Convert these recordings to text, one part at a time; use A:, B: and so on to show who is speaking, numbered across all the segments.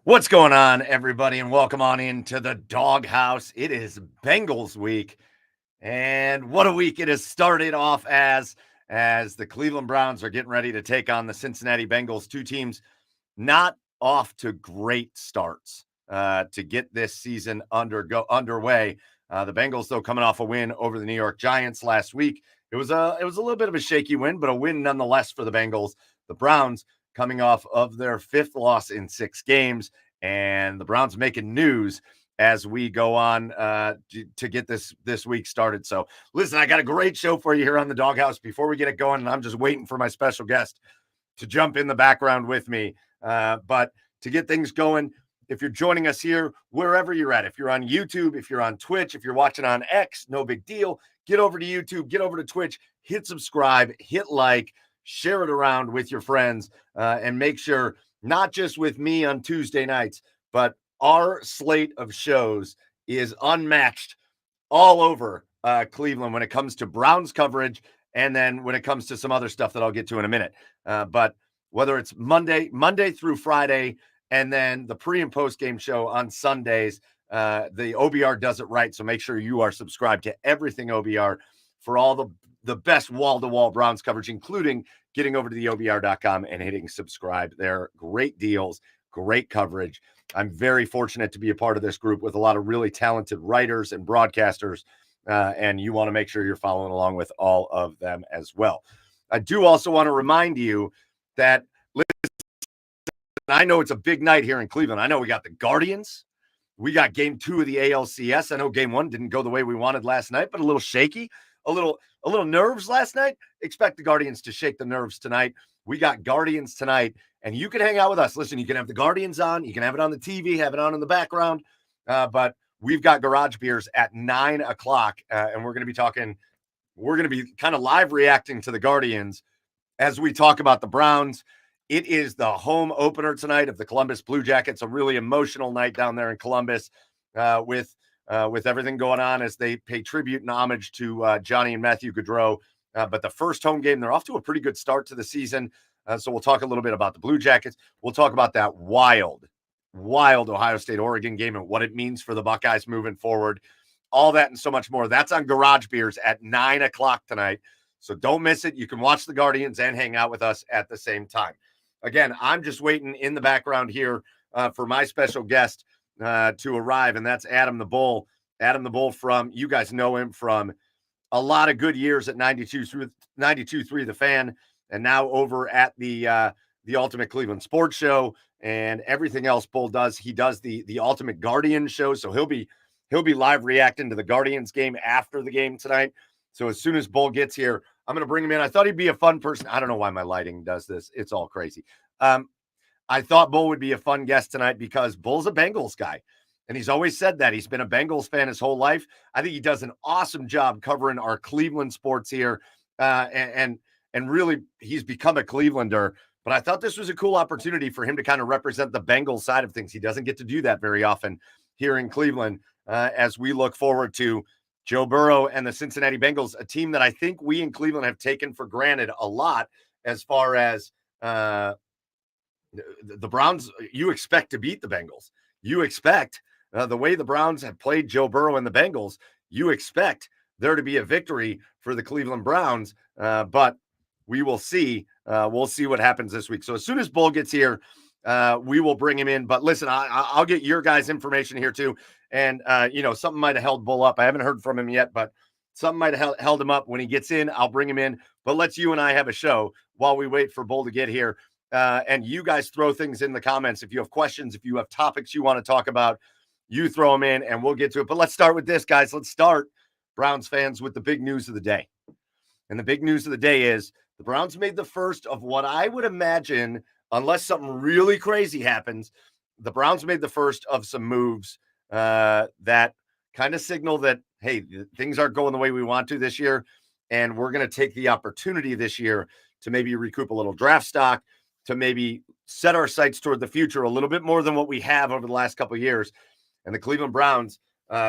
A: What's going on, everybody, and welcome on into the Dawg House. It is Bengals week, and what a week it has started off as the Cleveland Browns are getting ready to take on the Cincinnati Bengals. Two teams not off to great starts to get this season underway. The Bengals, though, coming off a win over the New York Giants last week. It was a little bit of a shaky win, but a win nonetheless for the Bengals. The Browns coming off of their fifth loss in 6 games, and the Browns making news as we go on to get this week started. So, listen, I got a great show for you here on the Dawg House. Before we get it going, and I'm just waiting for my special guest to jump in the background with me. But to get things going, if you're joining us here, wherever you're at, if you're on YouTube, if you're on Twitch, if you're watching on X, no big deal. Get over to YouTube, get over to Twitch, hit subscribe, hit like, share it around with your friends, and make sure not just with me on Tuesday nights, but our slate of shows is unmatched all over Cleveland when it comes to Browns coverage, and then when it comes to some other stuff that I'll get to in a minute. But whether it's Monday through Friday, and then the pre and post game show on Sundays, the OBR does it right. So make sure you are subscribed to everything OBR for all the best wall-to-wall Browns coverage, including getting over to the OBR.com and hitting subscribe. They're great deals, great coverage. I'm very fortunate to be a part of this group with a lot of really talented writers and broadcasters, and you want to make sure you're following along with all of them as well. I do also want to remind you that, listen, I know it's a big night here in Cleveland. I know we got the Guardians. We got game 2 of the ALCS. I know game 1 didn't go the way we wanted last night, but a little shaky, a little nerves last night. Expect the Guardians to shake the nerves tonight. We got Guardians tonight, and you can hang out with us. Listen, you can have the Guardians on. You can have it on the TV, have it on in the background. But we've got Garage Beers at 9 o'clock, and we're going to be talking. We're going to be kind of live reacting to the Guardians as we talk about the Browns. It is the home opener tonight of the Columbus Blue Jackets, a really emotional night down there in Columbus with everything going on as they pay tribute and homage to Johnny and Matthew Gaudreau. But the first home game, they're off to a pretty good start to the season. So we'll talk a little bit about the Blue Jackets. We'll talk about that wild Ohio State-Oregon game and what it means for the Buckeyes moving forward. All that and so much more. That's on Garage Beers at 9 o'clock tonight. So don't miss it. You can watch the Guardians and hang out with us at the same time. Again, I'm just waiting in the background here for my special guest to arrive, and that's Adam the Bull. Adam the Bull from, you guys know him from a lot of good years at 92.3 The Fan, and now over at the Ultimate Cleveland Sports Show and everything else Bull does. He does the Ultimate Guardian show, so he'll be live reacting to the Guardians game after the game tonight. So as soon as Bull gets here, I'm going to bring him in. I thought he'd be a fun person. I don't know why my lighting does this. It's all crazy. I thought Bull would be a fun guest tonight because Bull's a Bengals guy, and he's always said that. He's been a Bengals fan his whole life. I think he does an awesome job covering our Cleveland sports here, and really he's become a Clevelander. But I thought this was a cool opportunity for him to kind of represent the Bengals side of things. He doesn't get to do that very often here in Cleveland as we look forward to Joe Burrow and the Cincinnati Bengals, a team that I think we in Cleveland have taken for granted a lot as far as the Browns. You expect to beat the Bengals. You expect the way the Browns have played Joe Burrow and the Bengals, you expect there to be a victory for the Cleveland Browns. But we will see. We'll see what happens this week. So as soon as Bull gets here, we will bring him in. But listen, I'll get your guys' information here too. And, something might have held Bull up. I haven't heard from him yet, but something might have held him up. When he gets in, I'll bring him in. But let's you and I have a show while we wait for Bull to get here. And you guys throw things in the comments. If you have questions, if you have topics you want to talk about, you throw them in and we'll get to it. But let's start with this, guys. Let's start, Browns fans, with the big news of the day. And the big news of the day is the Browns made the first of what I would imagine, unless something really crazy happens, the Browns made the first of some moves that kind of signal that, hey, things aren't going the way we want to this year. And we're going to take the opportunity this year to maybe recoup a little draft stock, to maybe set our sights toward the future a little bit more than what we have over the last couple of years. And the Cleveland Browns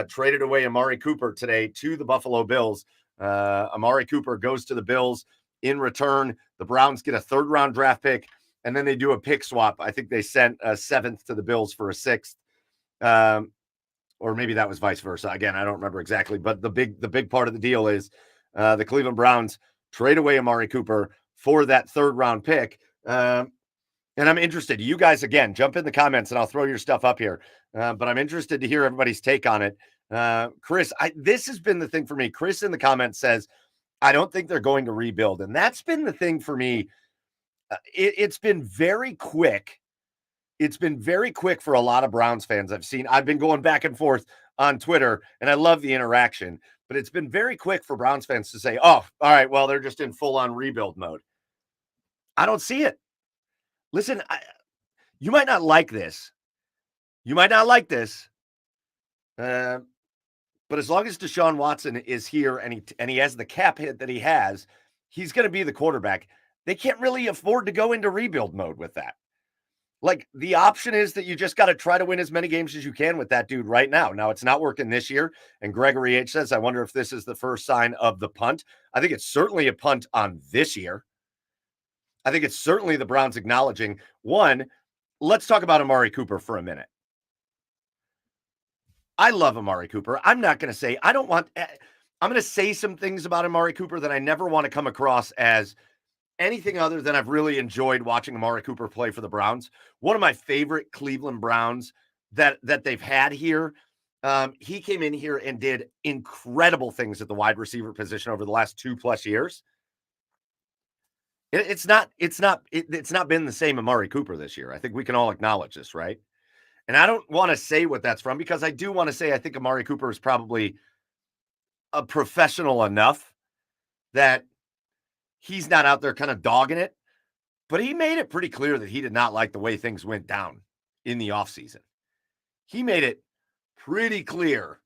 A: traded away Amari Cooper today to the Buffalo Bills. Amari Cooper goes to the Bills. In return, the Browns get a third-round draft pick and then they do a pick swap. I think they sent a 7th to the Bills for a 6th. Or maybe that was vice versa. Again, I don't remember exactly, but the big part of the deal is the Cleveland Browns trade away Amari Cooper for that 3rd round pick. And I'm interested. You guys, again, jump in the comments and I'll throw your stuff up here. But I'm interested to hear everybody's take on it. Chris, this has been the thing for me. Chris in the comments says, I don't think they're going to rebuild. And that's been the thing for me. It's been very quick. It's been very quick for a lot of Browns fans I've been going back and forth on Twitter, and I love the interaction. But it's been very quick for Browns fans to say, oh, all right, well, they're just in full-on rebuild mode. I don't see it. Listen, you might not like this. But as long as Deshaun Watson is here and he has the cap hit that he has, he's going to be the quarterback. They can't really afford to go into rebuild mode with that. Like, the option is that you just got to try to win as many games as you can with that dude right now. Now, it's not working this year. And Gregory H says, I wonder if this is the first sign of the punt. I think it's certainly a punt on this year. I think it's certainly the Browns acknowledging, one, let's talk about Amari Cooper for a minute. I love Amari Cooper. I'm not going to say, I'm going to say some things about Amari Cooper that I never want to come across as anything other than I've really enjoyed watching Amari Cooper play for the Browns. One of my favorite Cleveland Browns that they've had here. He came in here and did incredible things at the wide receiver position over the last 2+ years. It's not been the same Amari Cooper this year. I think we can all acknowledge this, right? And I don't want to say what that's from because I do want to say I think Amari Cooper is probably a professional enough that he's not out there kind of dogging it, but he made it pretty clear that he did not like the way things went down in the offseason. He made it pretty clear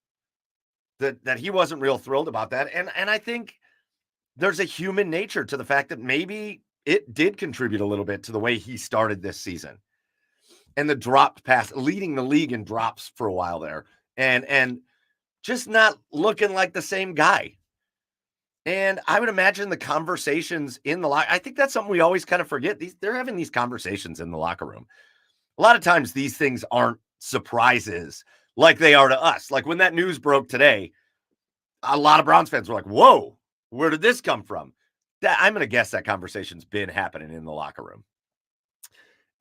A: that he wasn't real thrilled about that. And I think there's a human nature to the fact that maybe it did contribute a little bit to the way he started this season. And the dropped pass, leading the league in drops for a while there. And just not looking like the same guy. And I would imagine the conversations in the locker, I think that's something we always kind of forget. They're having these conversations in the locker room. A lot of times these things aren't surprises like they are to us. Like when that news broke today, a lot of Browns fans were like, whoa, where did this come from? I'm going to guess that conversation's been happening in the locker room.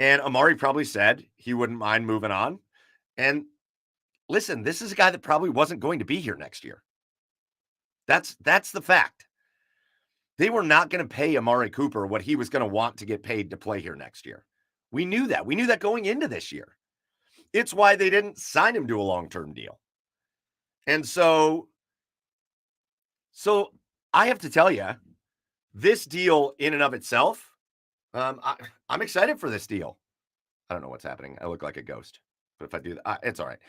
A: And Amari probably said he wouldn't mind moving on. And listen, this is a guy that probably wasn't going to be here next year. That's the fact. They were not going to pay Amari Cooper what he was going to want to get paid to play here next year. We knew that. We knew that going into this year. It's why they didn't sign him to a long-term deal. And so I have to tell you, this deal in and of itself, I'm excited for this deal. I don't know what's happening. I look like a ghost. But if I do that, it's all right.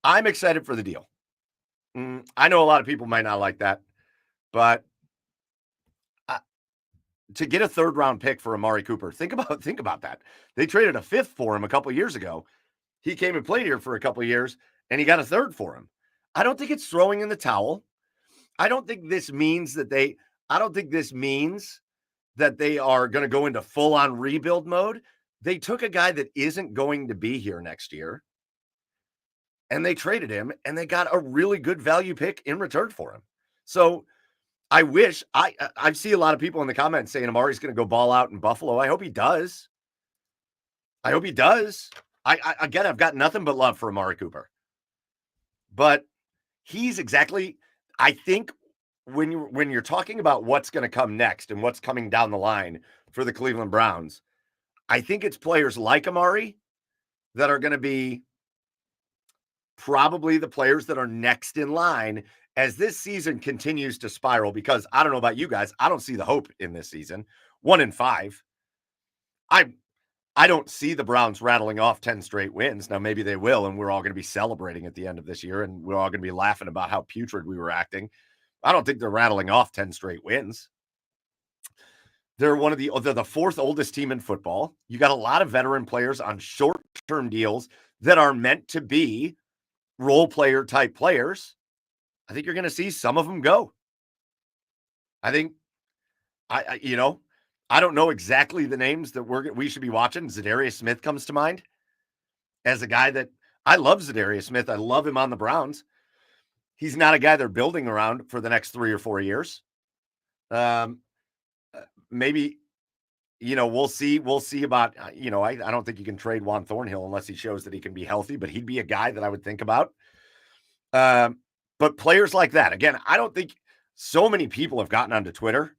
A: I'm excited for the deal. I know a lot of people might not like that, but to get a 3rd round pick for Amari Cooper, think about that. They traded a 5th for him a couple of years ago. He came and played here for a couple of years, and he got a 3rd for him. I don't think it's throwing in the towel. I don't think this means that they are going to go into full-on rebuild mode. They took a guy that isn't going to be here next year, and they traded him, and they got a really good value pick in return for him. So I wish I see a lot of people in the comments saying Amari's going to go ball out in Buffalo. I hope he does. I've got nothing but love for Amari Cooper. But he's exactly, I think when you're talking about what's going to come next and what's coming down the line for the Cleveland Browns, I think it's players like Amari that are going to be probably the players that are next in line as this season continues to spiral, because I don't know about you guys, I don't see the hope in this season. 1-5. I don't see the Browns rattling off 10 straight wins. Now, maybe they will, and we're all going to be celebrating at the end of this year, and we're all going to be laughing about how putrid we were acting. I don't think they're rattling off 10 straight wins. They're they're the 4th oldest team in football. You got a lot of veteran players on short-term deals that are meant to be role player type players. I think you're going to see some of them go. I think, I I don't know exactly the names that we should be watching. Zadarius Smith comes to mind as a guy that I love. Zadarius Smith. I love him on the Browns. He's not a guy they're building around for the next 3 or 4 years. Maybe, we'll see. We'll see about, I don't think you can trade Juan Thornhill unless he shows that he can be healthy, but he'd be a guy that I would think about. But players like that, again, I don't think so many people have gotten onto Twitter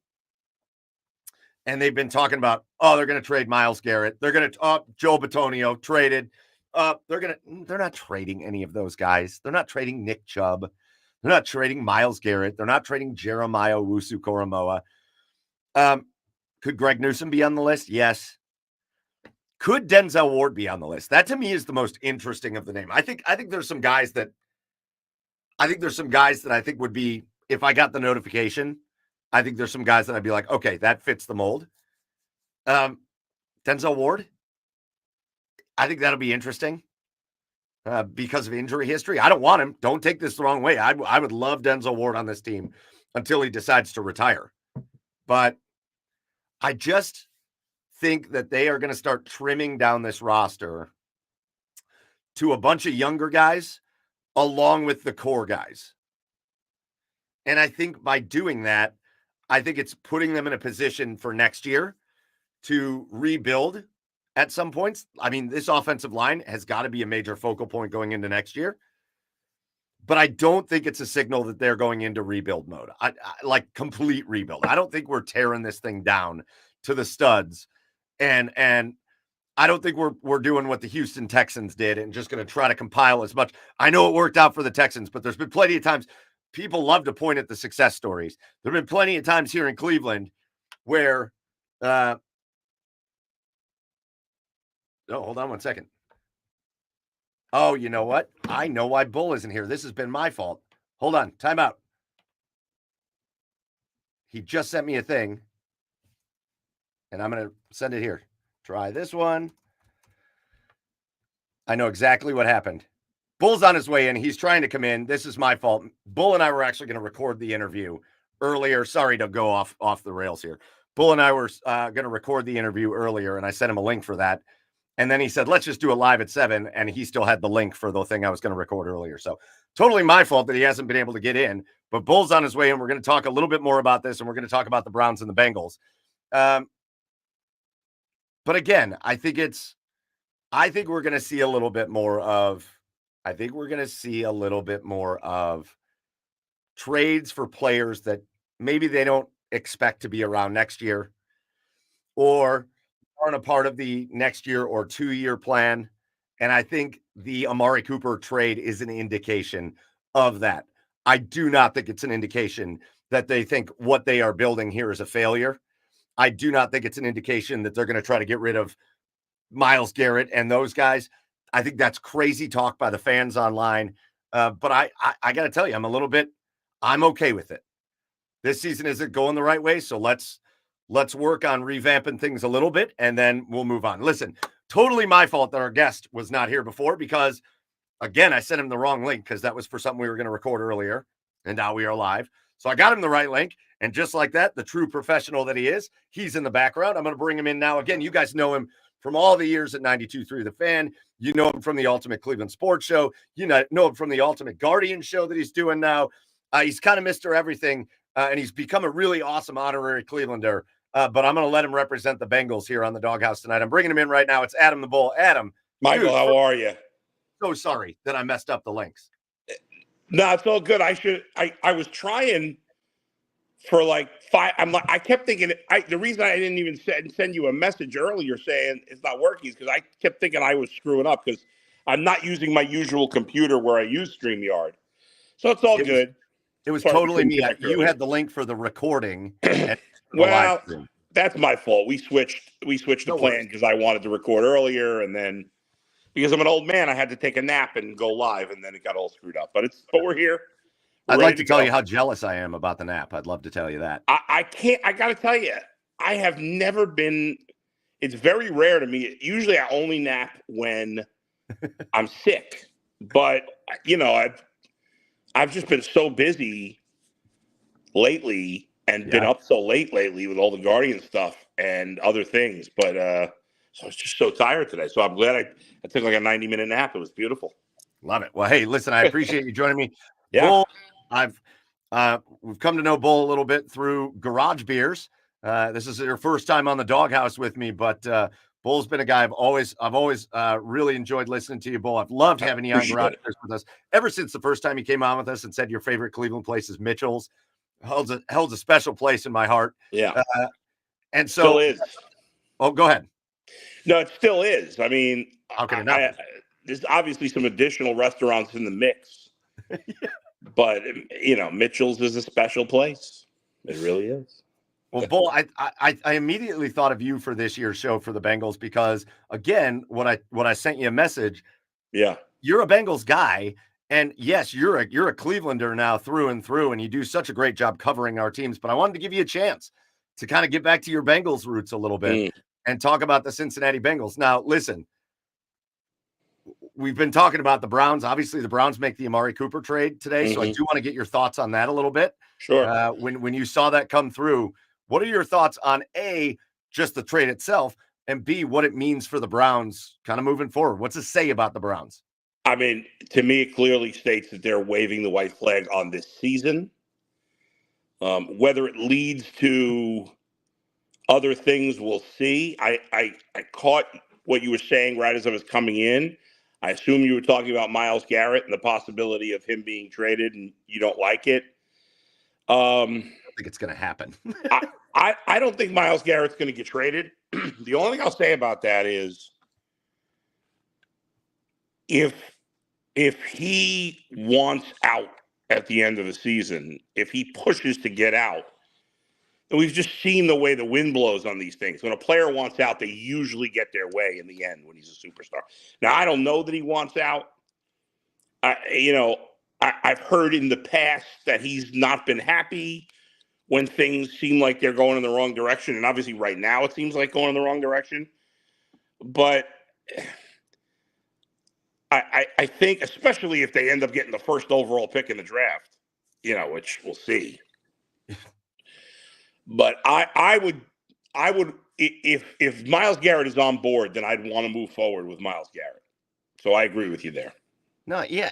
A: and they've been talking about, they're going to trade Myles Garrett. They're going to, Joe Bitonio traded. They're not trading any of those guys. They're not trading Nick Chubb. They're not trading Myles Garrett. They're not trading Jeremiah Owusu-Koramoah. Could Greg Newsome be on the list? Yes. Could Denzel Ward be on the list? That to me is the most interesting of the name. I think there's some guys that I think would be, if I got the notification, I think there's some guys that I'd be like, okay, that fits the mold. Denzel Ward, I think that'll be interesting because of injury history. I don't want him. Don't take this the wrong way. I would love Denzel Ward on this team until he decides to retire. But I just think that they are going to start trimming down this roster to a bunch of younger guys along with the core guys. And I think by doing that, I think it's putting them in a position for next year to rebuild at some points. I mean, this offensive line has got to be a major focal point going into next year. But I don't think it's a signal that they're going into rebuild mode. I like complete rebuild. I don't think we're tearing this thing down to the studs. And I don't think we're doing what the Houston Texans did and just going to try to compile as much. I know it worked out for the Texans, but there's been plenty of times people love to point at the success stories. There have been plenty of times here in Cleveland where hold on one second. Oh, you know what? I know why Bull isn't here. This has been my fault. Hold on. Time out. He just sent me a thing, and I'm going to send it here. Try this one. I know exactly what happened. Bull's on his way in. He's trying to come in. This is my fault. Bull and I were actually going to record the interview earlier. Sorry to go off the rails here. Bull and I were going to record the interview earlier, and I sent him a link for that. And then he said, let's just do it live at 7. And he still had the link for the thing I was going to record earlier. So totally my fault that he hasn't been able to get in. But Bull's on his way in. We're going to talk a little bit more about this, and we're going to talk about the Browns and the Bengals. But again, I think we're going to see a little bit more of trades for players that maybe they don't expect to be around next year or aren't a part of the next year or 2-year plan. And I think the Amari Cooper trade is an indication of that. I do not think it's an indication that they think what they are building here is a failure. I do not think it's an indication that they're going to try to get rid of Myles Garrett and those guys. I think that's crazy talk by the fans online. But I got to tell you, I'm okay with it. This season isn't going the right way. So let's work on revamping things a little bit, and then we'll move on. Listen, totally my fault that our guest was not here before because, again, I sent him the wrong link because that was for something we were going to record earlier, and now we are live. So I got him the right link, and just like that, the true professional that he is, he's in the background. I'm going to bring him in now. Again, you guys know him from all the years at 92.3 The Fan. You know him from the Ultimate Cleveland Sports Show. You know him from the Ultimate Guardian show that he's doing now. He's kind of Mr. Everything, and he's become a really awesome honorary Clevelander. But I'm going to let him represent the Bengals here on the Dawg House tonight. I'm bringing him in right now. It's Adam the Bull. Adam.
B: Michael, dude, how are you?
A: So sorry that I messed up the links.
B: No, it's all good. I was trying for like 5. I kept thinking, the reason I didn't even send you a message earlier saying it's not working is because I kept thinking I was screwing up because I'm not using my usual computer where I use StreamYard. So it's all good.
A: It was totally me. You had the link for the recording.
B: Well, that's my fault. We switched the plan because I wanted to record earlier, and then because I'm an old man, I had to take a nap and go live, and then it got all screwed up. But we're here.
A: I'd like to tell you how jealous I am about the nap. I'd love to tell you that.
B: I can't. I got to tell you, I have never been. It's very rare to me. Usually, I only nap when I'm sick. But I've just been so busy lately and been up so late lately with all the Guardian stuff and other things. But so I was just so tired today. So I'm glad I took like a 90-minute nap. It was beautiful.
A: Love it. Well, hey, listen, I appreciate you joining me.
B: Yeah.
A: Bull, we've come to know Bull a little bit through Garage Beers. This is your first time on the Dawg House with me, but Bull's been a guy I've always really enjoyed listening to you, Bull. I've loved having you on Garage Beers with us ever since the first time you came on with us and said your favorite Cleveland place is Mitchell's. Holds a special place in my heart.
B: Yeah.
A: And so,
B: still is.
A: Oh, go ahead.
B: No, it still is. I mean,
A: How can it not?
B: There's obviously some additional restaurants in the mix,
A: Yeah.
B: but Mitchell's is a special place. It really is.
A: Well, Bull, I immediately thought of you for this year's show for the Bengals because, again, when I sent you a message,
B: yeah,
A: you're a Bengals guy, and yes, you're a Clevelander now through and through, and you do such a great job covering our teams. But I wanted to give you a chance to kind of get back to your Bengals roots a little bit and talk about the Cincinnati Bengals. Now, listen, we've been talking about the Browns. Obviously, the Browns make the Amari Cooper trade today, so I do want to get your thoughts on that a little bit.
B: Sure.
A: When you saw that come through, what are your thoughts on A, just the trade itself, and B, what it means for the Browns kind of moving forward? What's it say about the Browns?
B: I mean, to me, it clearly states that they're waving the white flag on this season. Whether it leads to other things, we'll see. I caught what you were saying right as I was coming in. I assume you were talking about Myles Garrett and the possibility of him being traded, and you don't like it.
A: I don't think it's going to happen.
B: I don't think Myles Garrett's going to get traded. The only thing I'll say about that is if he wants out at the end of the season, if he pushes to get out, and we've just seen the way the wind blows on these things. When a player wants out, they usually get their way in the end when he's a superstar. Now, I don't know that he wants out. I've heard in the past that he's not been happy when things seem like they're going in the wrong direction. And obviously right now it seems like going in the wrong direction. But I think, especially if they end up getting the first overall pick in the draft, which we'll see. But I would if Myles Garrett is on board, then I'd want to move forward with Myles Garrett. So I agree with you there.
A: No, yeah.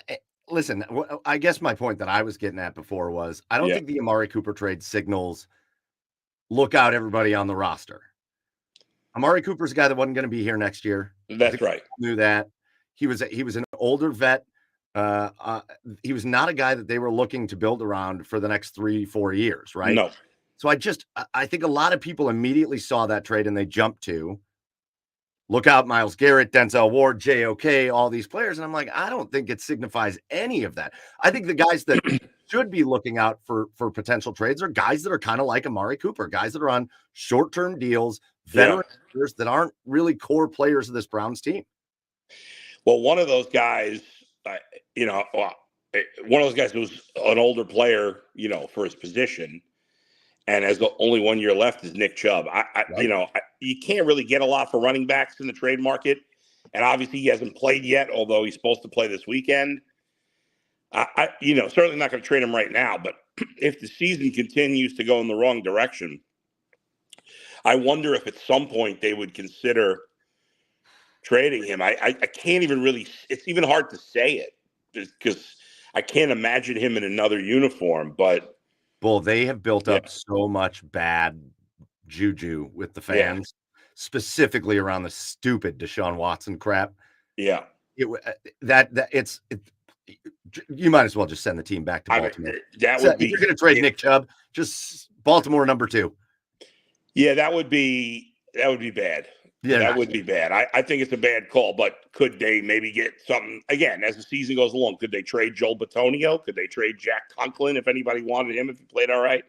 A: Listen, I guess my point that I was getting at before was I don't think the Amari Cooper trade signals look out everybody on the roster. Amari Cooper's a guy that wasn't going to be here next year.
B: That's right.
A: Knew that. He was an older vet. He was not a guy that they were looking to build around for the next 3-4 years, right?
B: No.
A: So I think a lot of people immediately saw that trade and they jumped to look out Myles Garrett, Denzel Ward, JOK, all these players. And I'm like, I don't think it signifies any of that. I think the guys that should be looking out for potential trades are guys that are kind of like Amari Cooper, guys that are on short-term deals, veteran players that aren't really core players of this Browns team.
B: Well, one of those guys, one of those guys was an older player, for his position. And as the only 1 year left is Nick Chubb. You can't really get a lot for running backs in the trade market. And obviously he hasn't played yet, although he's supposed to play this weekend. Certainly not going to trade him right now. But if the season continues to go in the wrong direction, I wonder if at some point they would consider trading him. I can't even really – it's even hard to say it because I can't imagine him in another uniform. But –
A: Well, they have built up so much bad juju with the fans, specifically around the stupid Deshaun Watson crap.
B: Yeah.
A: You might as well just send the team back to Baltimore.
B: If
A: you're going to trade Nick Chubb, just Baltimore number 2.
B: Yeah, that would be bad. Yeah, that would be bad. I think it's a bad call, but could they maybe get something again as the season goes along? Could they trade Joel Bitonio? Could they trade Jack Conklin if anybody wanted him if he played all right?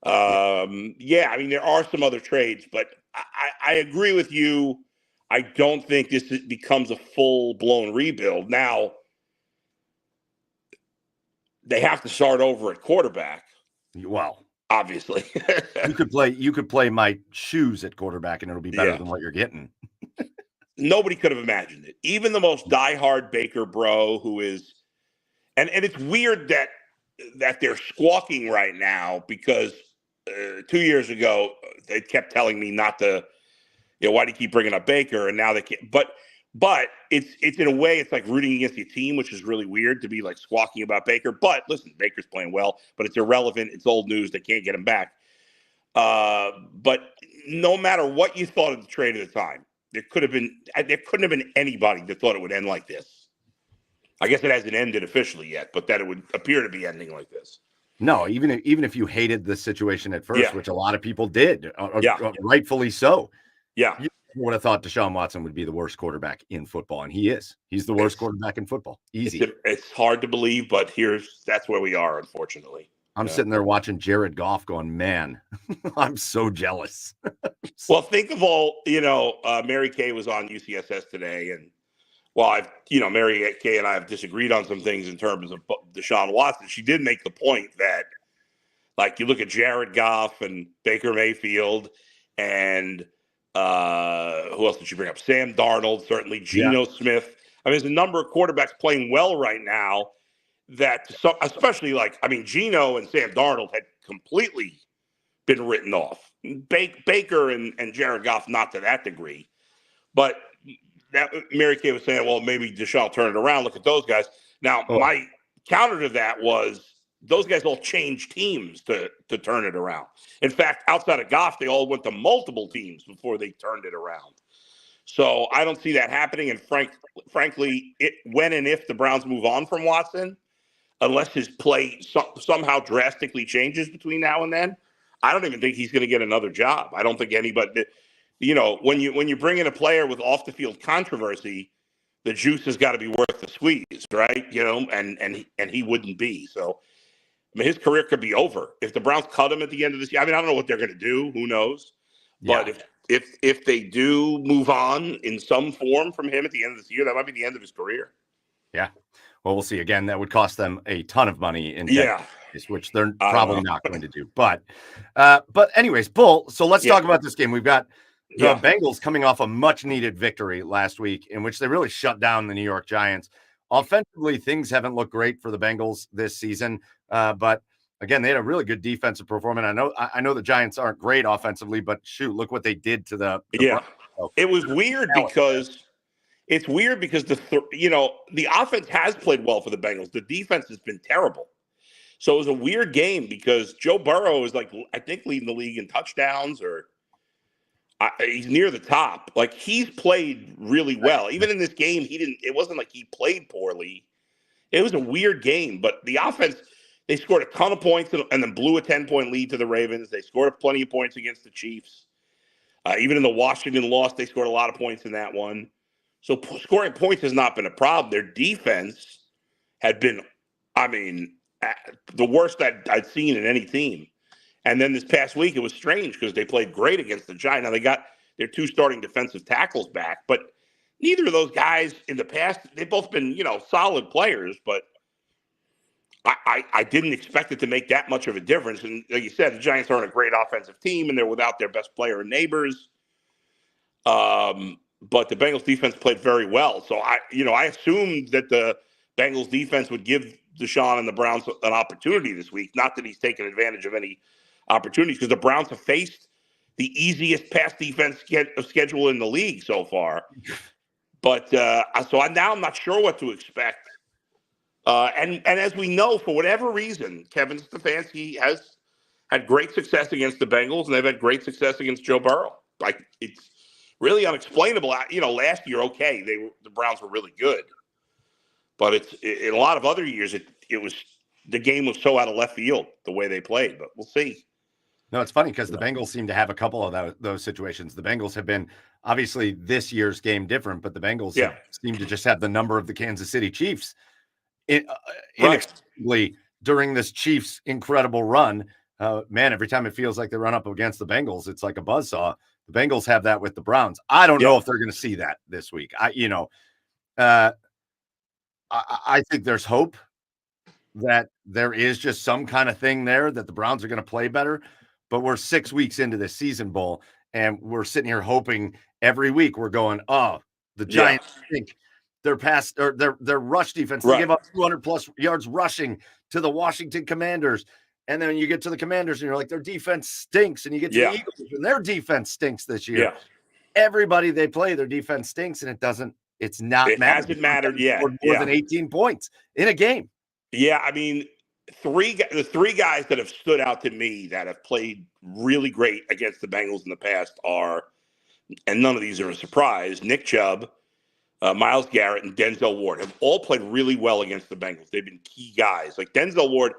B: I mean there are some other trades, but I agree with you. I don't think this becomes a full-blown rebuild. Now they have to start over at quarterback.
A: Well,
B: obviously.
A: you could play my shoes at quarterback and it'll be better than what you're getting.
B: Nobody could have imagined it. Even the most diehard Baker bro who is and it's weird that they're squawking right now because 2 years ago they kept telling me not to, why do you keep bringing up Baker? And now they can't. But it's in a way, it's like rooting against your team, which is really weird to be like squawking about Baker. But listen, Baker's playing well, but it's irrelevant. It's old news. They can't get him back. But no matter what you thought of the trade at the time, there couldn't have been anybody that thought it would end like this. I guess it hasn't ended officially yet, but that it would appear to be ending like this.
A: No, even if you hated the situation at first, which a lot of people did, rightfully so.
B: Yeah.
A: You would have thought Deshaun Watson would be the worst quarterback in football, and he is. He's the worst quarterback in football. Easy.
B: It's hard to believe, but that's where we are, unfortunately.
A: I'm sitting there watching Jared Goff going, man, I'm so jealous.
B: Well, think of all, Mary Kay was on UCSS today, and Mary Kay and I have disagreed on some things in terms of Deshaun Watson. She did make the point that, like, you look at Jared Goff and Baker Mayfield and who else did she bring up? Sam Darnold, certainly Geno Smith. I mean, there's a number of quarterbacks playing well right now that, especially Geno and Sam Darnold had completely been written off. Baker and Jared Goff, not to that degree, but that Mary Kay was saying, well, maybe Deshaun will turn it around. Look at those guys. Now, my counter to that was those guys all changed teams to turn it around. In fact, outside of Goff, they all went to multiple teams before they turned it around. So I don't see that happening. And frankly, when and if the Browns move on from Watson, unless his play somehow drastically changes between now and then, I don't even think he's going to get another job. I don't think anybody – when you bring in a player with off the field controversy, the juice has got to be worth the squeeze, right? And he wouldn't be. So, I mean, his career could be over if the Browns cut him at the end of this year. I mean, I don't know what they're going to do. Who knows? Yeah. But if they do move on in some form from him at the end of this year, that might be the end of his career.
A: Yeah. Well, we'll see. Again, that would cost them a ton of money in which they're probably not going to do. But anyways, Bull. So let's talk about this game. We've got the Bengals coming off a much-needed victory last week in which they really shut down the New York Giants. Offensively, things haven't looked great for the Bengals this season, but again, they had a really good defensive performance. I know the Giants aren't great offensively, but shoot, look what they did to the
B: It was weird because the offense has played well for the Bengals. The defense has been terrible. So it was a weird game because Joe Burrow is I think leading the league in touchdowns he's near the top. Like, he's played really well. Even in this game, it wasn't like he played poorly. It was a weird game, but the offense, they scored a ton of points and then blew a 10-point lead to the Ravens. They scored plenty of points against the Chiefs. Even in the Washington loss, they scored a lot of points in that one. So scoring points has not been a problem. Their defense had been, the worst I'd seen in any team. And then this past week, it was strange because they played great against the Giants. Now, they got their two starting defensive tackles back, but neither of those guys in the past, they've both been, solid players, but I didn't expect it to make that much of a difference. And like you said, the Giants aren't a great offensive team, and they're without their best player and Neighbors. But the Bengals defense played very well. So I assumed that the Bengals defense would give Deshaun and the Browns an opportunity this week. Not that he's taken advantage of any opportunities, because the Browns have faced the easiest pass defense schedule in the league so far. But now I'm not sure what to expect. And as we know, for whatever reason, Kevin Stefanski has had great success against the Bengals, and they've had great success against Joe Burrow. Like, it's really unexplainable. Last year, the Browns were really good, but in a lot of other years, the game was so out of left field the way they played. But we'll see.
A: No, it's funny because the Bengals seem to have a couple of those situations. The Bengals have been obviously this year's game different, but the Bengals seem to just have the number of the Kansas City Chiefs inexplicably during this Chiefs incredible run. Man, every time it feels like they run up against the Bengals, it's like a buzzsaw. The Bengals have that with the Browns. I don't know if they're going to see that this week. I think there's hope that there is just some kind of thing there that the Browns are going to play better. But we're 6 weeks into this season, Bull, and we're sitting here hoping every week we're going, the Giants think their pass or their rush defense. They give up 200 plus yards rushing to the Washington Commanders. And then you get to the Commanders and you're like, their defense stinks. And you get to the Eagles and their defense stinks this year.
B: Yeah.
A: Everybody they play, their defense stinks, and it's not
B: It
A: mattered.
B: hasn't mattered yet.
A: More than 18 points in a game.
B: Yeah, I mean, the three guys that have stood out to me that have played really great against the Bengals in the past are, and none of these are a surprise, Nick Chubb, Myles Garrett, and Denzel Ward have all played really well against the Bengals. They've been key guys. Like Denzel Ward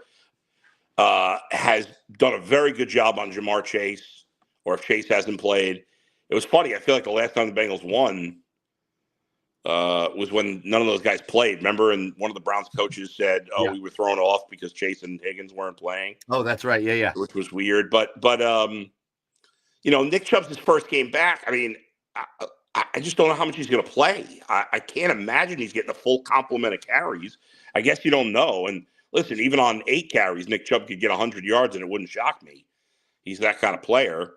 B: has done a very good job on Jamar Chase, or if Chase hasn't played. It was funny. I feel like the last time the Bengals won was when none of those guys played. Remember? And one of the Browns coaches said, we were thrown off because Chase and Higgins weren't playing.
A: Oh, that's right. Yeah.
B: Which was weird. But Nick Chubb's his first game back. I mean, I just don't know how much he's going to play. I can't imagine he's getting a full complement of carries. I guess you don't know. And listen, even on 8 carries, Nick Chubb could get 100 yards and it wouldn't shock me. He's that kind of player.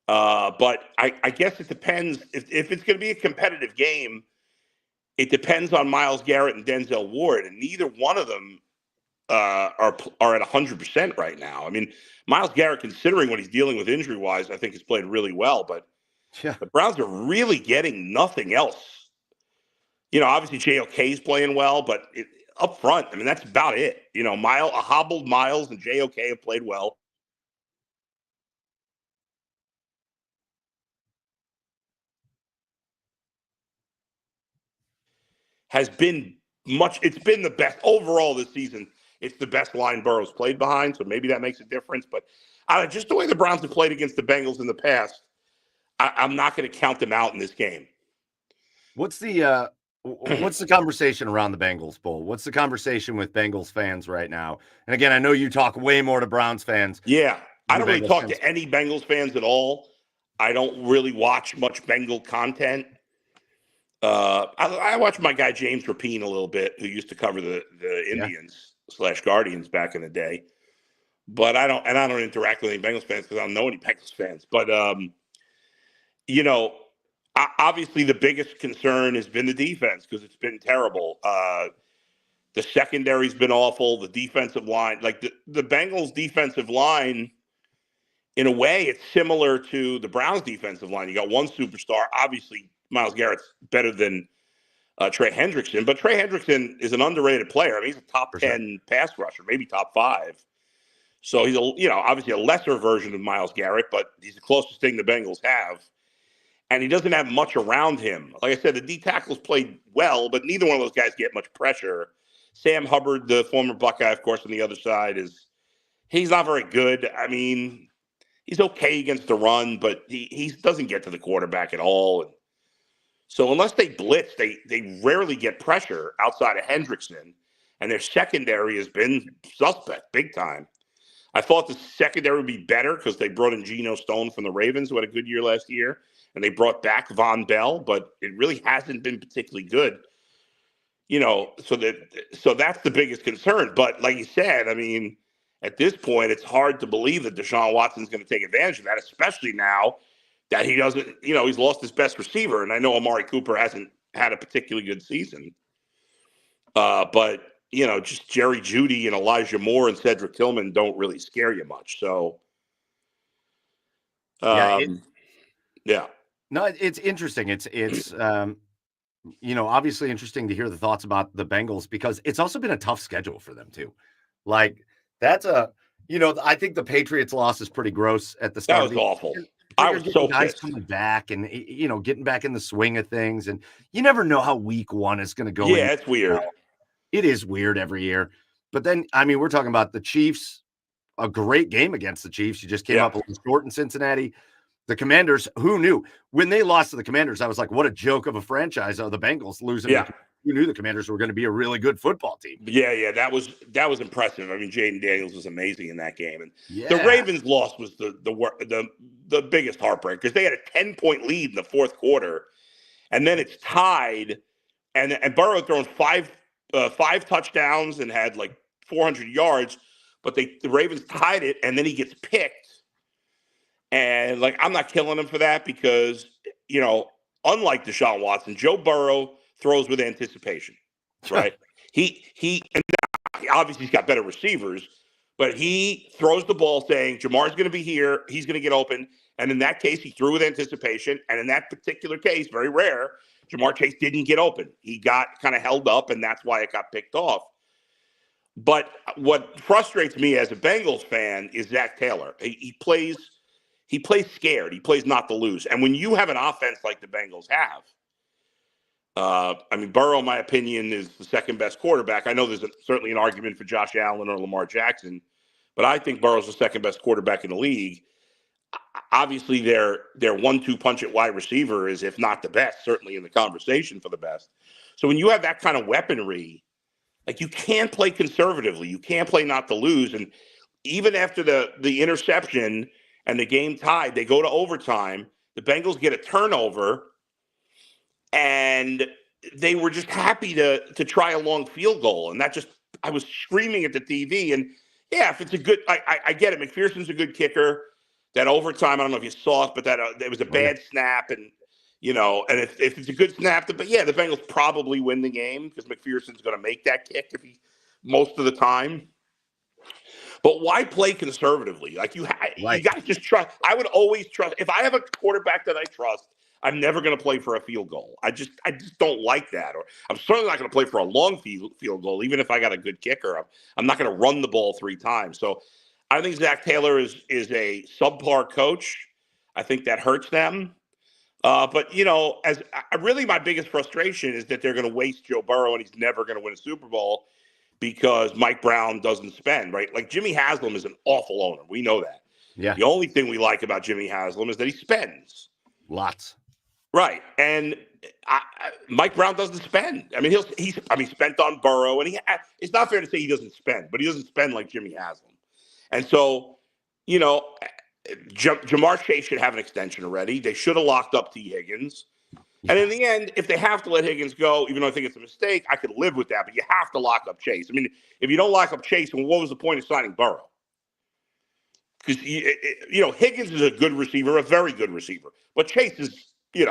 B: But I guess it depends. If it's going to be a competitive game, it depends on Myles Garrett and Denzel Ward, and neither one of them are at 100% right now. I mean, Myles Garrett, considering what he's dealing with injury-wise, I think has played really well, but the Browns are really getting nothing else. Obviously JOK is playing well, but up front, I mean, that's about it. A hobbled Myles and JOK have played well. It's been the best overall this season. It's the best line Burrow's played behind, so maybe that makes a difference. But just the way the Browns have played against the Bengals in the past, I'm not going to count them out in this game.
A: What's the conversation around the Bengals Bowl? What's the conversation with Bengals fans right now? And again, I know you talk way more to Browns fans.
B: Yeah, I don't really talk to any Bengals fans at all. I don't really watch much Bengal content. I watch my guy James Rapine a little bit, who used to cover the Indians / Guardians back in the day. But I don't interact with any Bengals fans because I don't know any Bengals fans. But obviously the biggest concern has been the defense because it's been terrible. The secondary's been awful. The defensive line, like the Bengals defensive line, in a way, it's similar to the Browns defensive line. You got one superstar, obviously. Myles Garrett's better than Trey Hendrickson, but Trey Hendrickson is an underrated player. I mean, he's a top 10 pass rusher, maybe top 5. So he's obviously a lesser version of Myles Garrett, but he's the closest thing the Bengals have. And he doesn't have much around him. Like I said, the D tackles played well, but neither one of those guys get much pressure. Sam Hubbard, the former Buckeye, of course, on the other side, he's not very good. I mean, he's okay against the run, but he doesn't get to the quarterback at all. So unless they blitz, they rarely get pressure outside of Hendrickson, and their secondary has been suspect big time. I thought the secondary would be better because they brought in Geno Stone from the Ravens, who had a good year last year, and they brought back Von Bell, but it really hasn't been particularly good. So that's the biggest concern. But like you said, I mean, at this point, it's hard to believe that Deshaun Watson's going to take advantage of that, especially now that he doesn't, he's lost his best receiver. And I know Amari Cooper hasn't had a particularly good season. But, just Jerry Jeudy and Elijah Moore and Cedric Tillman don't really scare you much. So,
A: yeah. No, it's interesting. It's obviously interesting to hear the thoughts about the Bengals because it's also been a tough schedule for them too. Like that's I think the Patriots loss is pretty gross at the start.
B: That was awful. I was so
A: guys
B: pissed.
A: coming back and getting back in the swing of things, and you never know how week 1 is going to go.
B: Yeah, it's weird.
A: It is weird every year, but then we're talking about the Chiefs, a great game against the Chiefs. You just came up a little short in Cincinnati. The Commanders, who knew when they lost to the Commanders? I was like, what a joke of a franchise are the Bengals losing.
B: Yeah.
A: Who knew the Commanders were going to be a really good football team?
B: Yeah, that was impressive. I mean, Jaden Daniels was amazing in that game, and the Ravens' loss was the biggest heartbreak because they had a 10-point lead in the fourth quarter, and then it's tied, and Burrow had thrown five touchdowns and had like 400 yards, but the Ravens tied it, and then he gets picked, and like I'm not killing him for that because unlike Deshaun Watson, Joe Burrow throws with anticipation, right? He obviously he's got better receivers, But he throws the ball saying, Jamar's going to be here. He's going to get open. And in that case, he threw with anticipation. And in that particular case, very rare, Jamar Chase didn't get open. He got kind of held up, and that's why it got picked off. But what frustrates me as a Bengals fan is Zach Taylor. He plays scared. He plays not to lose. And when you have an offense like the Bengals have, Burrow, in my opinion, is the second best quarterback. I know there's certainly an argument for Josh Allen or Lamar Jackson, but I think Burrow's the second best quarterback in the league. Obviously, their 1-2 punch at wide receiver is, if not the best, certainly in the conversation for the best. So when you have that kind of weaponry, like, you can't play conservatively. You can't play not to lose. And even after the interception and the game tied, they go to overtime. The Bengals get a turnover, and they were just happy to try a long field goal. And I was screaming at the TV. And yeah, if it's a good, I get it. McPherson's a good kicker. That overtime, I don't know if you saw it, but it was a bad snap. And, and if it's a good snap, but yeah, the Bengals probably win the game because McPherson's going to make that kick most of the time. But why play conservatively? Like, you got to just trust. I would always trust. If I have a quarterback that I trust, I'm never going to play for a field goal. I just don't like that. Or I'm certainly not going to play for a long field goal, even if I got a good kicker. I'm not going to run the ball 3 times. So I think Zach Taylor is a subpar coach. I think that hurts them. But really my biggest frustration is that they're going to waste Joe Burrow and he's never going to win a Super Bowl because Mike Brown doesn't spend, right? Like, Jimmy Haslam is an awful owner. We know that.
A: Yeah.
B: The only thing we like about Jimmy Haslam is that he spends.
A: Lots.
B: Right. And Mike Brown doesn't spend. I mean, he spent on Burrow, and it's not fair to say he doesn't spend, but he doesn't spend like Jimmy Haslam. And so, Jamar Chase should have an extension already. They should have locked up T. Higgins. And in the end, if they have to let Higgins go, even though I think it's a mistake, I could live with that. But you have to lock up Chase. I mean, if you don't lock up Chase, then what was the point of signing Burrow? Because, Higgins is a good receiver, a very good receiver. But Chase is, in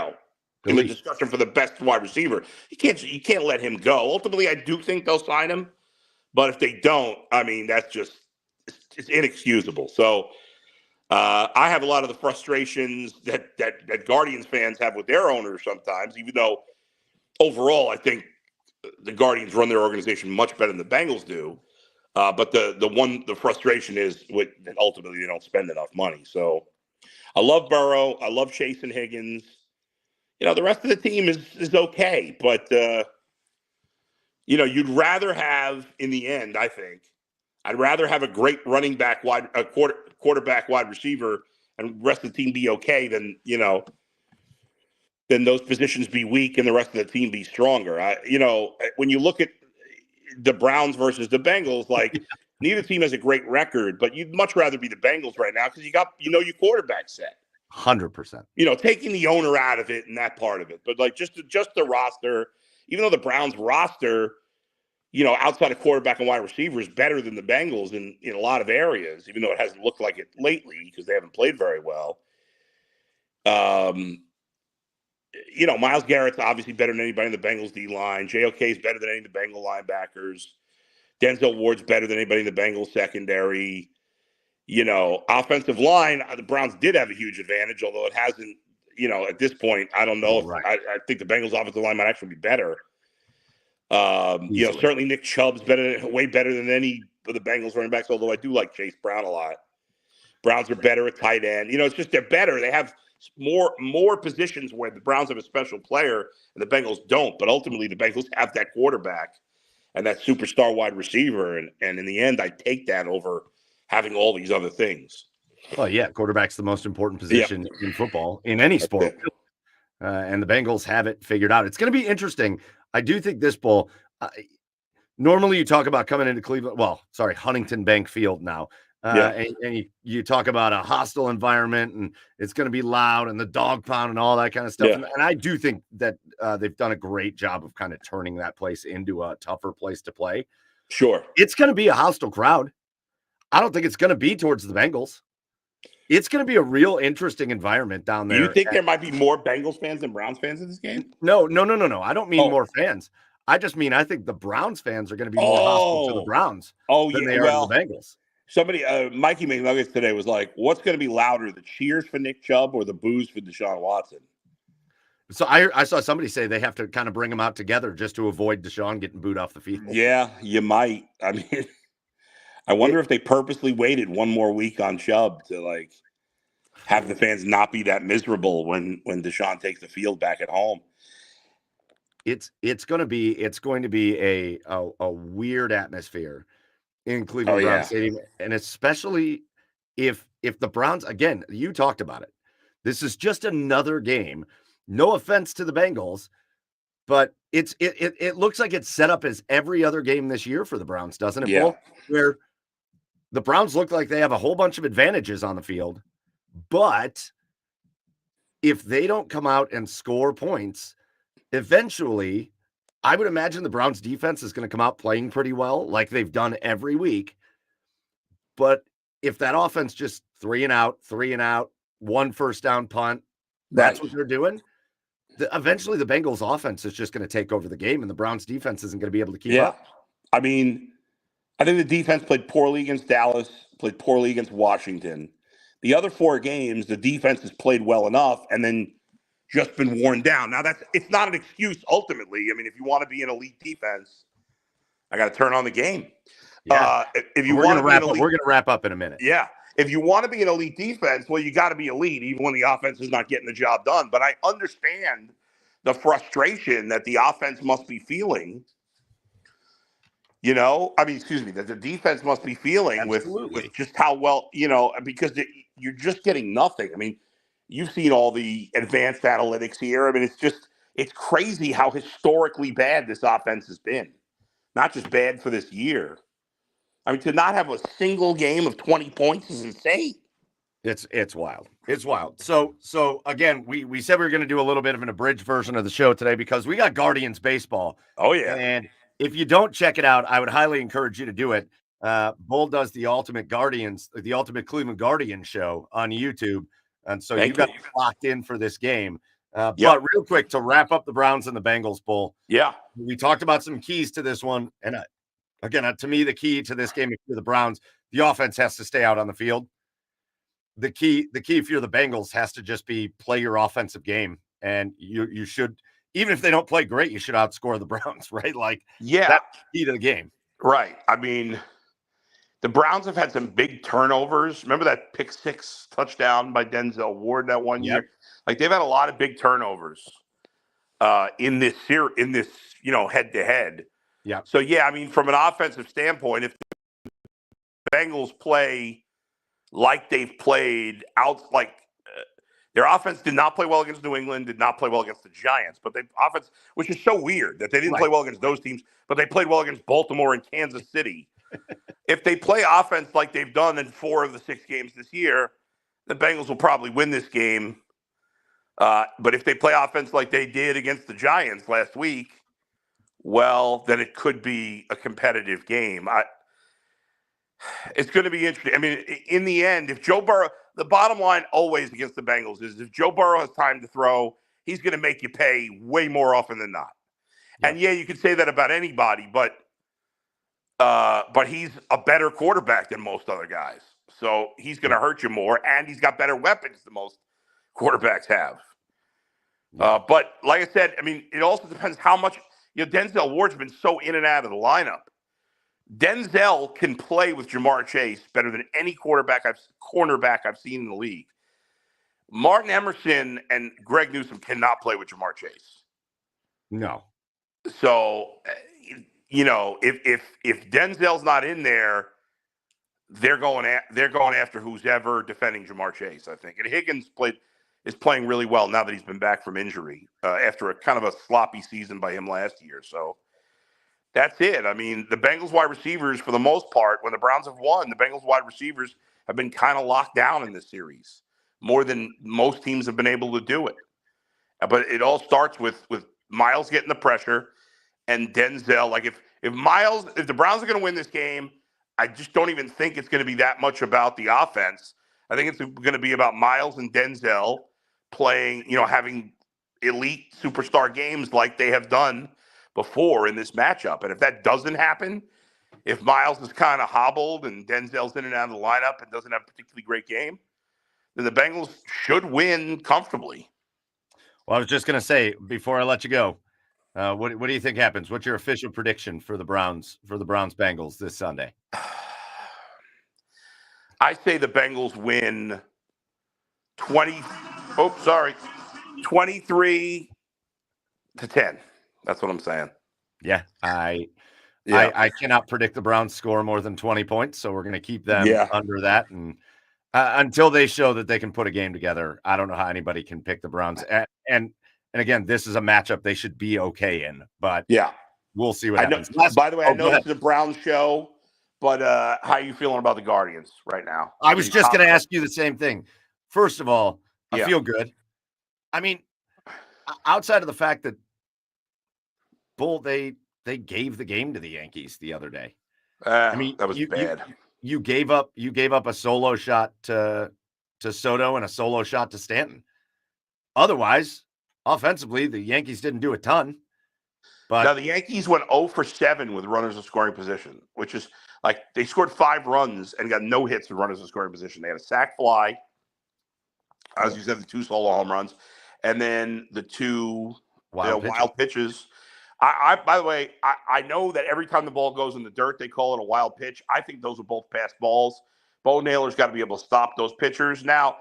B: the discussion for the best wide receiver. You can't let him go. Ultimately, I do think they'll sign him. But if they don't, that's just it's inexcusable. So I have a lot of the frustrations that Guardians fans have with their owners sometimes, even though overall I think the Guardians run their organization much better than the Bengals do. But the frustration is that ultimately they don't spend enough money. So I love Burrow. I love Chase and Higgins. The rest of the team is okay. But, you'd rather have, in the end, I think, I'd rather have a great running back, quarterback, wide receiver, and the rest of the team be okay than those positions be weak and the rest of the team be stronger. When you look at the Browns versus the Bengals, like, neither team has a great record, but you'd much rather be the Bengals right now because you got your quarterback set.
A: 100%.
B: Taking the owner out of it and that part of it, but like just the roster. Even though the Browns roster, outside of quarterback and wide receiver, is better than the Bengals in a lot of areas, even though it hasn't looked like it lately because they haven't played very well. Myles Garrett's obviously better than anybody in the Bengals D-line. JOK is better than any of the Bengal linebackers. Denzel Ward's better than anybody in the Bengals secondary. Offensive line, the Browns did have a huge advantage, although it hasn't, at this point, I don't know.
A: Right.
B: I think the Bengals offensive line might actually be better. Certainly Nick Chubb's way better than any of the Bengals running backs, although I do like Chase Brown a lot. Browns are better at tight end. It's just they're better. They have more positions where the Browns have a special player and the Bengals don't. But ultimately, the Bengals have that quarterback and that superstar wide receiver. And in the end, I take that over having all these other things.
A: Well, yeah, quarterback's the most important position in football, in any sport. And the Bengals have it figured out. It's going to be interesting. I do think this bowl, normally you talk about coming into Cleveland, Huntington Bank Field now. And you talk about a hostile environment and it's going to be loud and the dog pound and all that kind of stuff.
B: Yeah.
A: And I do think that they've done a great job of kind of turning that place into a tougher place to play.
B: Sure.
A: It's going to be a hostile crowd. I don't think it's going to be towards the Bengals. It's going to be a real interesting environment down there.
B: Do you think there might be more Bengals fans than Browns fans in this game?
A: No. I don't mean more fans. I just mean I think the Browns fans are going to be more hostile to the Browns than they are to the Bengals.
B: Somebody, Mikey McNuggets today was like, "What's going to be louder, the cheers for Nick Chubb or the boos for Deshaun Watson?"
A: So I saw somebody say they have to kind of bring them out together just to avoid Deshaun getting booed off the field.
B: Yeah, you might. I mean, I wonder if they purposely waited one more week on Chubb to like have the fans not be that miserable when Deshaun takes the field back at home.
A: It's going to be a weird atmosphere in Cleveland Browns Stadium, and especially if the Browns, again, you talked about it. This is just another game. No offense to the Bengals, but it looks like it's set up as every other game this year for the Browns, doesn't it, Bull? Where the Browns look like they have a whole bunch of advantages on the field, but if they don't come out and score points, eventually, I would imagine the Browns defense is going to come out playing pretty well, like they've done every week. But if that offense just three and out, one first down punt, that's what they're doing. Eventually, the Bengals offense is just going to take over the game, and the Browns defense isn't going to be able to keep up.
B: I mean, I think the defense played poorly against Dallas, played poorly against Washington. The other 4 games, the defense has played well enough, and then just been worn down. Now, it's not an excuse ultimately. I mean, if you want to be an elite defense, I got to turn on the game.
A: Yeah.
B: If you want to be an elite,
A: we're going to wrap up in a minute.
B: Yeah. If you want to be an elite defense, well, you got to be elite, even when the offense is not getting the job done. But I understand the frustration that the offense must be feeling. That the defense must be feeling with just how well, because you're just getting nothing. I mean, you've seen all the advanced analytics here. I mean, it's crazy how historically bad this offense has been. Not just bad for this year. I mean, to not have a single game of 20 points is insane.
A: It's wild. It's wild. So again, we said we were going to do a little bit of an abridged version of the show today because we got Guardians baseball.
B: Oh, yeah.
A: And if you don't check it out, I would highly encourage you to do it. Bull does the Ultimate Cleveland Guardians show on YouTube. And so you got locked in for this game. But real quick, to wrap up the Browns and the Bengals, Bull.
B: Yeah.
A: We talked about some keys to this one. And again, to me, the key to this game, if you're the Browns, the offense has to stay out on the field. The key if you're the Bengals has to just be play your offensive game. And you should, even if they don't play great, you should outscore the Browns, right? Like, that's the key to the game.
B: Right. I mean, the Browns have had some big turnovers. Remember that pick 6 touchdown by Denzel Ward that one year? Like, they've had a lot of big turnovers in this head to head.
A: Yeah.
B: So I mean, from an offensive standpoint, if the Bengals play like they've played their offense did not play well against New England, did not play well against the Giants, but offense, which is so weird that they didn't play well against those teams, but they played well against Baltimore and Kansas City. If they play offense like they've done in 4 of the 6 games this year, the Bengals will probably win this game. But if they play offense like they did against the Giants last week, well, then it could be a competitive game. It's going to be interesting. I mean, in the end, if Joe Burrow, the bottom line always against the Bengals is if Joe Burrow has time to throw, he's going to make you pay way more often than not. Yeah. And you could say that about anybody, but he's a better quarterback than most other guys. So he's going to hurt you more, and he's got better weapons than most quarterbacks have. Yeah. But like I said, I mean, it also depends how much, Denzel Ward's been so in and out of the lineup. Denzel can play with Jamar Chase better than any cornerback I've seen in the league. Martin Emerson and Greg Newsome cannot play with Jamar Chase.
A: No.
B: So, if Denzel's not in there, they're going after who's ever defending Jamar Chase, I think. And Higgins is playing really well now that he's been back from injury after a kind of a sloppy season by him last year. So that's it. I mean, the Bengals wide receivers, for the most part, when the Browns have won, the Bengals wide receivers have been kind of locked down in this series more than most teams have been able to do it. But it all starts with Miles getting the pressure and Denzel. Like if the Browns are going to win this game, I just don't even think it's going to be that much about the offense. I think it's going to be about Miles and Denzel playing, having elite superstar games like they have done before in this matchup. And if that doesn't happen, if Miles is kind of hobbled and Denzel's in and out of the lineup and doesn't have a particularly great game, then the Bengals should win comfortably.
A: Well, I was just going to say before I let you go, what do you think happens? What's your official prediction for the Browns-Bengals this Sunday?
B: I say the Bengals win 23-10. That's what I'm saying.
A: Yeah, I cannot predict the Browns score more than 20 points, so we're going to keep them under that. And until they show that they can put a game together, I don't know how anybody can pick the Browns. And again, this is a matchup they should be okay in, but we'll see what happens.
B: By the way, I know this is a Browns show, but how are you feeling about the Guardians right now?
A: I was just going to ask you the same thing. First of all, I feel good. I mean, outside of the fact that they gave the game to the Yankees the other day.
B: I mean, that was bad.
A: You gave up a solo shot to Soto and a solo shot to Stanton. Otherwise, offensively, the Yankees didn't do a ton. But
B: now the Yankees went 0 for 7 with runners in scoring position, which is like they scored 5 runs and got no hits with runners in scoring position. They had a sac fly, as you said, the 2 solo home runs, and then the 2 wild pitches. By the way, I know that every time the ball goes in the dirt, they call it a wild pitch. I think those are both pass balls. Bo Naylor's got to be able to stop those pitches. Now,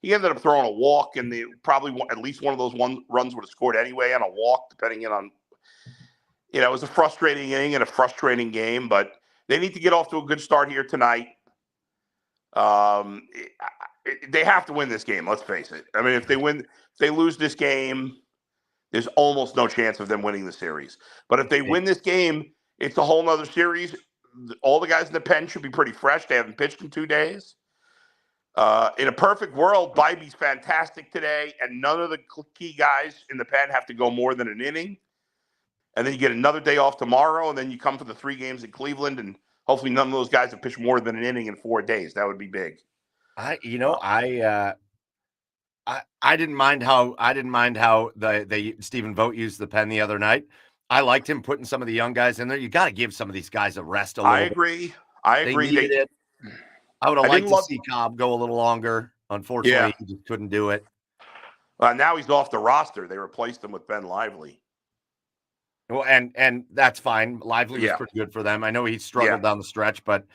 B: he ended up throwing a walk, and at least one of those runs would have scored anyway on a walk, depending on, it was a frustrating inning and a frustrating game, but they need to get off to a good start here tonight. They have to win this game. Let's face it. I mean, if they lose this game, there's almost no chance of them winning the series. But if they win this game, it's a whole nother series. All the guys in the pen should be pretty fresh. They haven't pitched in 2 days. In a perfect world, Bybee's fantastic today, and none of the key guys in the pen have to go more than an inning. And then you get another day off tomorrow, and then you come for the 3 games in Cleveland, and hopefully none of those guys have pitched more than an inning in 4 days. That would be big.
A: I didn't mind how Stephen Vogt used the pen the other night. I liked him putting some of the young guys in there. You got to give some of these guys a rest a little bit.
B: I agree.
A: They needed it. I would have liked to see Cobb go a little longer. Unfortunately, he just couldn't do it.
B: Now he's off the roster. They replaced him with Ben Lively.
A: Well, and that's fine. Lively was pretty good for them. I know he struggled down the stretch, but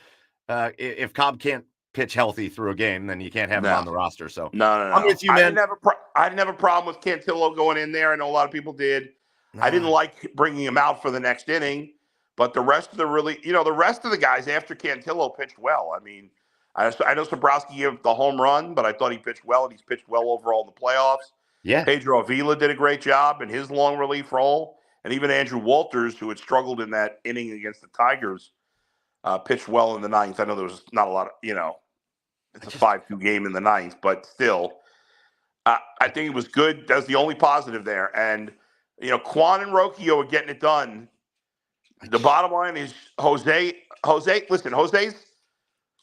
A: if Cobb can't pitch healthy through a game, then you can't have him on the roster. So
B: no.
A: I'm with you, man.
B: I didn't have a problem with Cantillo going in there. I know a lot of people did. No. I didn't like bringing him out for the next inning, but the rest of the guys after Cantillo pitched well. I mean, I know Sobrowski gave the home run, but I thought he pitched well, and he's pitched well overall in the playoffs.
A: Yeah.
B: Pedro Avila did a great job in his long relief role, and even Andrew Walters, who had struggled in that inning against the Tigers, pitched well in the 9th. I know there was not a lot of, it's a 5-2 game in the 9th, but still, I think it was good. That was the only positive there. And, Quan and Rocchio are getting it done. The bottom line is Jose, listen,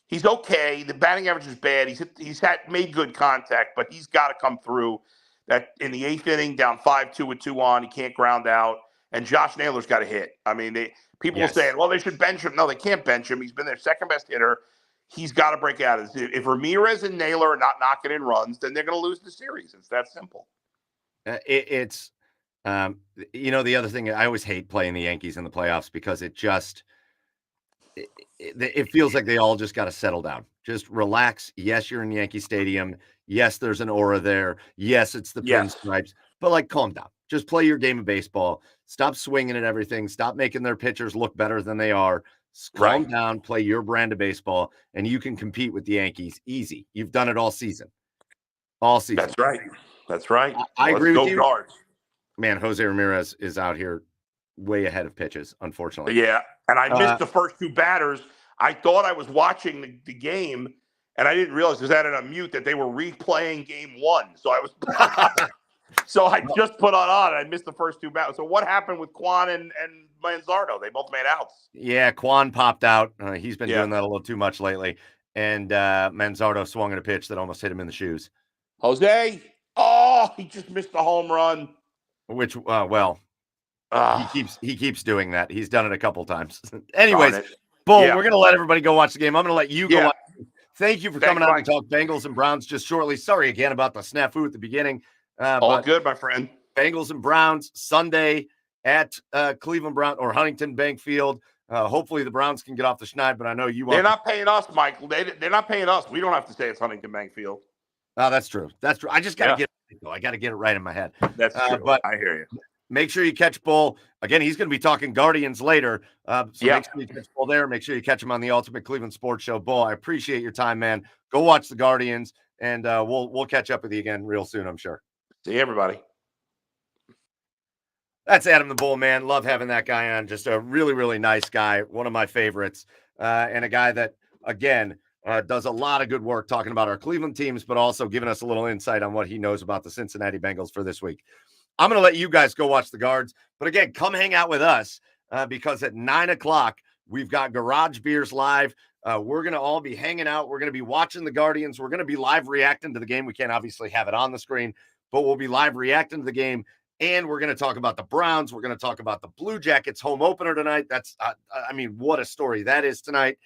B: he's okay. The batting average is bad. He's made good contact, but he's got to come through. That in the 8th inning, down 5-2 with 2 on, he can't ground out. And Josh Naylor's got to hit. I mean, people are saying, well, they should bench him. No, they can't bench him. He's been their second best hitter. He's got to break out. If Ramirez and Naylor are not knocking in runs, then they're going to lose the series. It's that simple.
A: The other thing, I always hate playing the Yankees in the playoffs because it feels like they all just got to settle down. Just relax. Yes, you're in Yankee Stadium. Yes, there's an aura there. Yes, it's the pinstripes. But calm down. Just play your game of baseball. Stop swinging at everything. Stop making their pitchers look better than they are. Calm down. Play your brand of baseball, and you can compete with the Yankees easy. You've done it all season. All season.
B: That's right.
A: I agree with you. Guards. Man, Jose Ramirez is out here way ahead of pitches, unfortunately.
B: Yeah, and I missed the first 2 batters. I thought I was watching the game, and I didn't realize because I had it on mute that they were replaying game 1. So I just put on. I missed the first 2 batters. So what happened with Quan and Manzardo? They both made outs.
A: Yeah, Quan popped out. He's been doing that a little too much lately. And Manzardo swung at a pitch that almost hit him in the shoes.
B: Jose, he just missed the home run.
A: Which, He keeps doing that. He's done it a couple times.
B: Darn
A: Anyways,
B: it.
A: Bull,
B: Yeah.
A: we're gonna let everybody go watch the game. I'm gonna let you go
B: Yeah.
A: watch. Thank you for
B: Thanks,
A: coming on to
B: Mike.
A: talk Bengals and Browns just shortly. Sorry again about the snafu at the beginning.
B: All
A: But
B: good, my friend.
A: Bengals and Browns Sunday at Cleveland Brown or Huntington Bank Field. Hopefully the Browns can get off the schneid, but I know you want.
B: They're not paying us, Michael. They're not paying us. We don't have to say it's Huntington Bank Field.
A: Oh, that's true. That's true. I just got to get it, though. I got to get it right in my head.
B: That's true.
A: But
B: I hear you.
A: make sure you catch Bull. Again, he's going to be talking Guardians later. So make sure you catch Bull there. Make sure you catch him on the Ultimate Cleveland Sports Show. Bull, I appreciate your time, man. Go watch the Guardians, and we'll catch up with you again real soon, I'm sure.
B: See everybody.
A: That's Adam the Bull, man. Love having that guy on. Just a really, really nice guy. One of my favorites. And a guy that, again, does a lot of good work talking about our Cleveland teams, but also giving us a little insight on what he knows about the Cincinnati Bengals for this week. I'm going to let you guys go watch the Guards. But again, come hang out with us because at 9 o'clock, we've got Garage Beers live. We're going to all be hanging out. We're going to be watching the Guardians. We're going to be live reacting to the game. We can't obviously have it on the screen, but we'll be live reacting to the game. And we're going to talk about the Browns. We're going to talk about the Blue Jackets home opener tonight. That's, I mean, what a story that is tonight.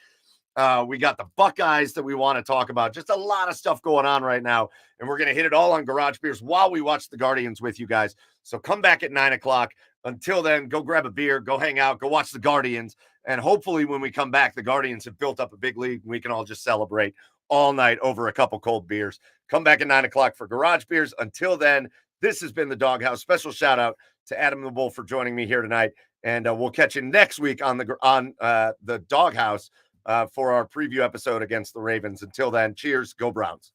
A: We got the Buckeyes that we want to talk about. Just a lot of stuff going on right now. And we're going to hit it all on Garage Beers while we watch the Guardians with you guys. So come back at 9 o'clock. Until then, go grab a beer, go hang out, go watch the Guardians. And hopefully when we come back, the Guardians have built up a big lead and we can all just celebrate all night over a couple cold beers. Come back at 9 o'clock for Garage Beers. Until then, this has been the Dawg House. Special shout out to Adam the Bull for joining me here tonight. And we'll catch you next week on the Dawg House for our preview episode against the Ravens. Until then, cheers. Go Browns.